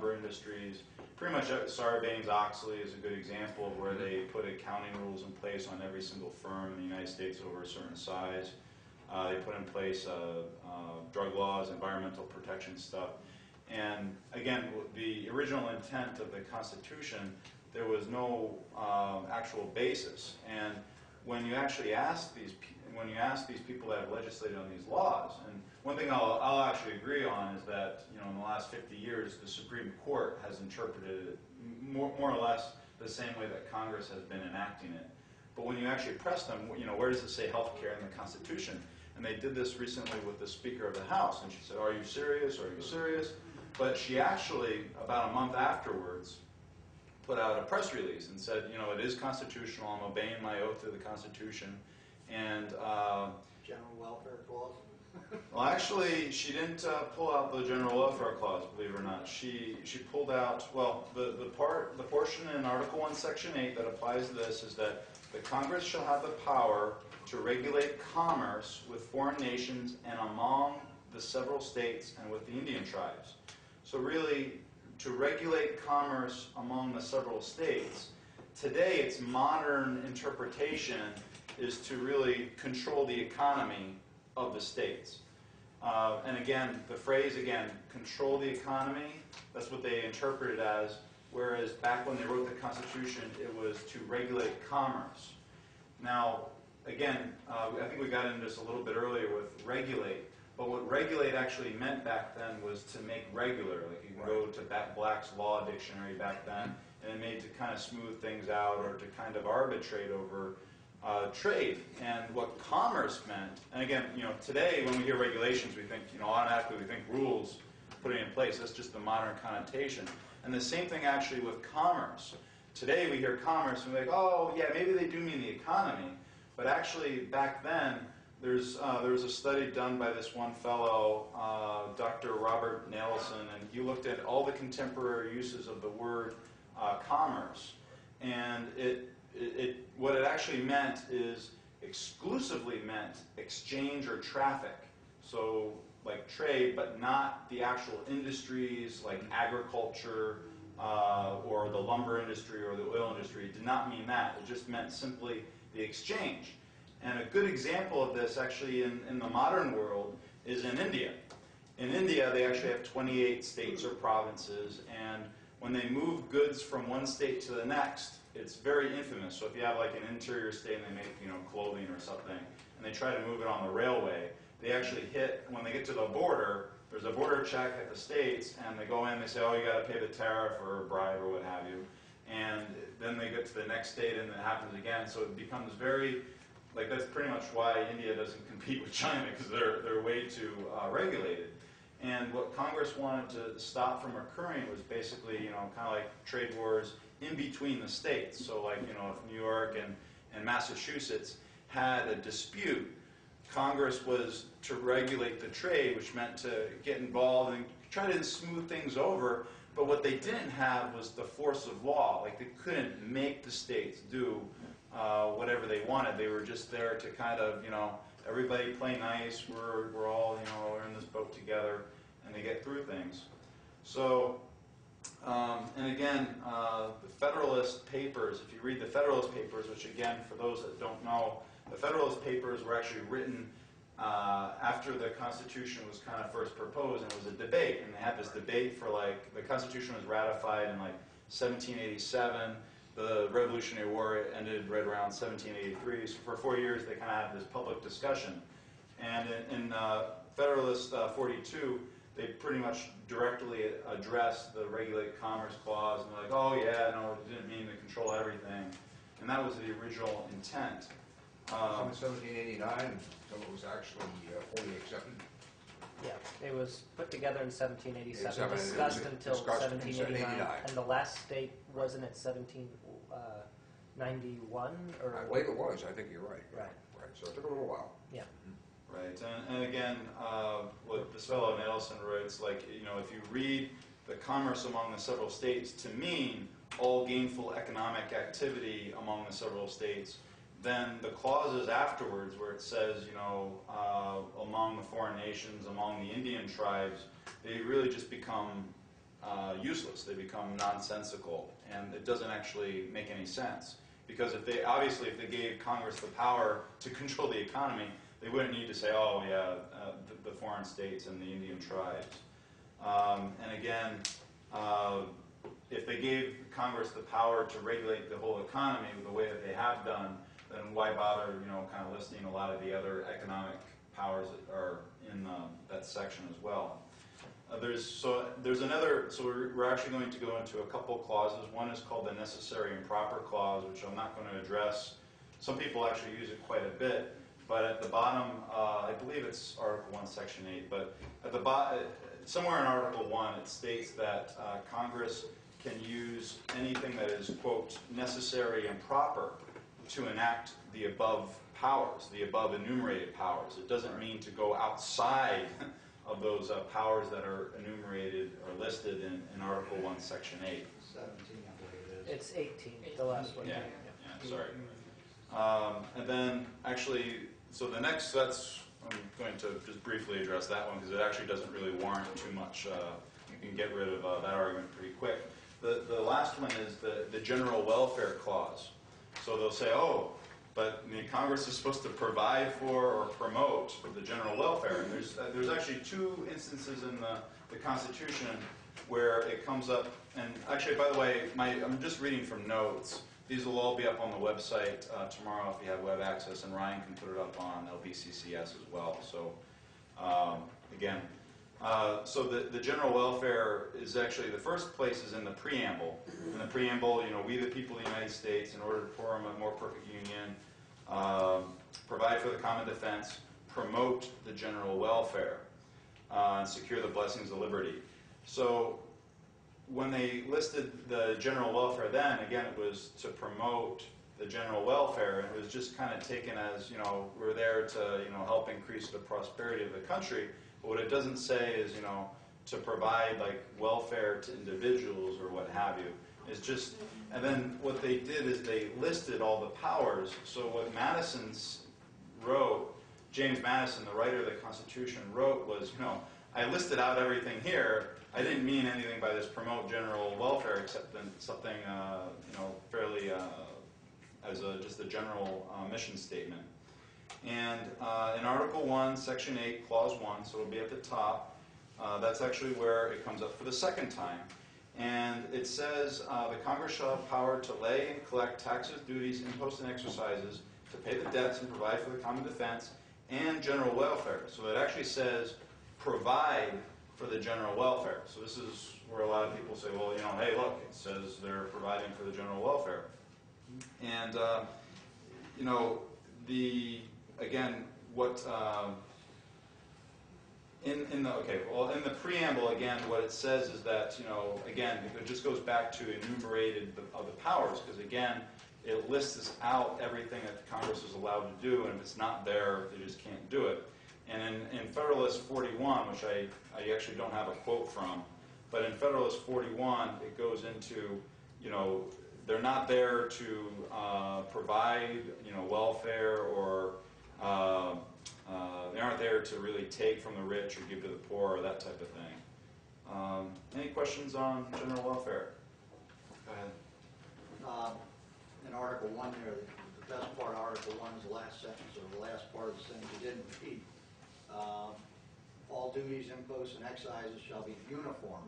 lumber industries. Pretty much Sarbanes-Oxley is a good example of where they put accounting rules in place on every single firm in the United States over a certain size. They put in place drug laws, environmental protection stuff. And again, the original intent of the Constitution, there was no actual basis. And when you actually ask these people that have legislated on these laws, and one thing I'll actually agree on is that, you know, in the last 50 years, the Supreme Court has interpreted it more or less the same way that Congress has been enacting it. But when you actually press them, you know, where does it say health care in the Constitution? And they did this recently with the Speaker of the House, and she said, "Are you serious? Are you serious?" But she actually, about a month afterwards, put out a press release and said, you know, it is constitutional. I'm obeying my oath to the Constitution. And general welfare clause. well, actually, she didn't pull out the general welfare clause, believe it or not. She pulled out, well, the portion in Article 1, Section 8 that applies to this is that the Congress shall have the power to regulate commerce with foreign nations and among the several states and with the Indian tribes. So really, to regulate commerce among the several states, today its modern interpretation is to really control the economy of the states. And again, the phrase, again, control the economy, that's what they interpret it as, whereas back when they wrote the Constitution, it was to regulate commerce. Now, again, I think we got into this a little bit earlier with regulate, but what regulate actually meant back then was to make regular. Like you can go to Black's Law Dictionary back then, and it made to kind of smooth things out or to kind of arbitrate over trade. And what commerce meant, and again, you know, today when we hear regulations, we think, you know, automatically we think rules putting in place. That's just the modern connotation. And the same thing actually with commerce. Today we hear commerce and we're like, oh yeah, maybe they do mean the economy. But actually back then, there was a study done by this one fellow, Dr. Robert Nelson, and he looked at all the contemporary uses of the word commerce. And what it actually meant is exclusively meant exchange or traffic. So like trade, but not the actual industries like agriculture or the lumber industry or the oil industry. It did not mean that. It just meant simply the exchange. And a good example of this actually in the modern world is in India. In India, they actually have 28 states or provinces, and when they move goods from one state to the next, it's very infamous. So if you have like an interior state and they make, you know, clothing or something, and they try to move it on the railway, they actually hit, when they get to the border, there's a border check at the states, and they go in, they say, oh, you got to pay the tariff or bribe or what have you. And then they get to the next state and it happens again. So it becomes very, like that's pretty much why India doesn't compete with China, because they're way too regulated. And what Congress wanted to stop from occurring was basically, you know, kind of like trade wars in between the states. So like, you know, if New York and Massachusetts had a dispute, Congress was to regulate the trade, which meant to get involved and try to smooth things over. But what they didn't have was the force of law. Like they couldn't make the states do whatever they wanted. They were just there to kind of, you know, everybody play nice. We're all, you know, we're in this boat together, and they get through things. So, and again, the Federalist Papers. If you read the Federalist Papers, which again, for those that don't know, the Federalist Papers were actually written after the Constitution was kind of first proposed, and it was a debate. And they had this debate for like, the Constitution was ratified in like 1787. The Revolutionary War ended right around 1783. So for 4 years, they kind of had this public discussion. And in Federalist 42, they pretty much directly addressed the Regulate Commerce Clause. And they're like, oh yeah, no, it didn't mean to control everything. And that was the original intent. Some in 1789, some it was actually fully accepted. Yeah, it was put together in 1787, It was discussed until discussed in 1789, 1789. and the last state wasn't it 1791 or? I believe it was. I think you're right. Right. Right. So it took a little while. Yeah. Right, and again, what this fellow Nelson writes, like, you know, if you read the commerce among the several states to mean all gainful economic activity among the several states, then the clauses afterwards where it says, you know, among the foreign nations, among the Indian tribes, they really just become useless. They become nonsensical, and it doesn't actually make any sense. Because if they gave Congress the power to control the economy, they wouldn't need to say, oh yeah, the foreign states and the Indian tribes. And again, if they gave Congress the power to regulate the whole economy the way that they have done, then why bother, kind of listing a lot of the other economic powers that are in that section as well. We're actually going to go into a couple clauses. One is called the necessary and proper clause, which I'm not going to address. Some people actually use it quite a bit, but at the bottom, I believe it's Article 1, Section 8, but at the bottom, somewhere in Article 1, it states that Congress can use anything that is, quote, necessary and proper to enact the above powers, the above enumerated powers. It doesn't mean to go outside of those powers that are enumerated or listed in Article 1, Section 8. 17, I believe it is. It's 18, the last one. Yeah, sorry. And then, actually, so the next, I'm going to just briefly address that one because it actually doesn't really warrant too much. You can get rid of that argument pretty quick. The last one is the general welfare clause. So they'll say, oh, but Congress is supposed to provide for or promote the general welfare. And there's actually two instances in the Constitution where it comes up. And actually, by the way, I'm just reading from notes. These will all be up on the website tomorrow if you have web access, and Ryan can put it up on LBCCS as well. So again, so the general welfare is actually, the first place is in the preamble. In the preamble, we the people of the United States, in order to form a more perfect union, provide for the common defense, promote the general welfare, and secure the blessings of liberty. So when they listed the general welfare then, again, it was to promote the general welfare, and it was just kind of taken as, we're there to, help increase the prosperity of the country. But what it doesn't say is, to provide like welfare to individuals or what have you. It's just, and then what they did is they listed all the powers. So what James Madison, the writer of the Constitution, wrote was, I listed out everything here. I didn't mean anything by this promote general welfare except then something, fairly as just a general mission statement. And in Article 1, Section 8, Clause 1, so it'll be at the top, that's actually where it comes up for the second time. And it says, the Congress shall have power to lay and collect taxes, duties, imposts, and exercises, to pay the debts and provide for the common defense, and general welfare. So it actually says, provide for the general welfare. So this is where a lot of people say, well, hey, look, it says they're providing for the general welfare. And, again, what, in the preamble, again, what it says is that, again, it just goes back to enumerated of the powers, because again, it lists out everything that Congress is allowed to do, and if it's not there, they just can't do it. And in Federalist 41, which I actually don't have a quote from, but in Federalist 41, it goes into, they're not there to provide, welfare, or they aren't there to really take from the rich or give to the poor or that type of thing. Any questions on general welfare? Go ahead. In Article 1 there, the best part of Article 1 is the last sentence, or the last part of the sentence you didn't read. All duties, imposts, and excises shall be uniform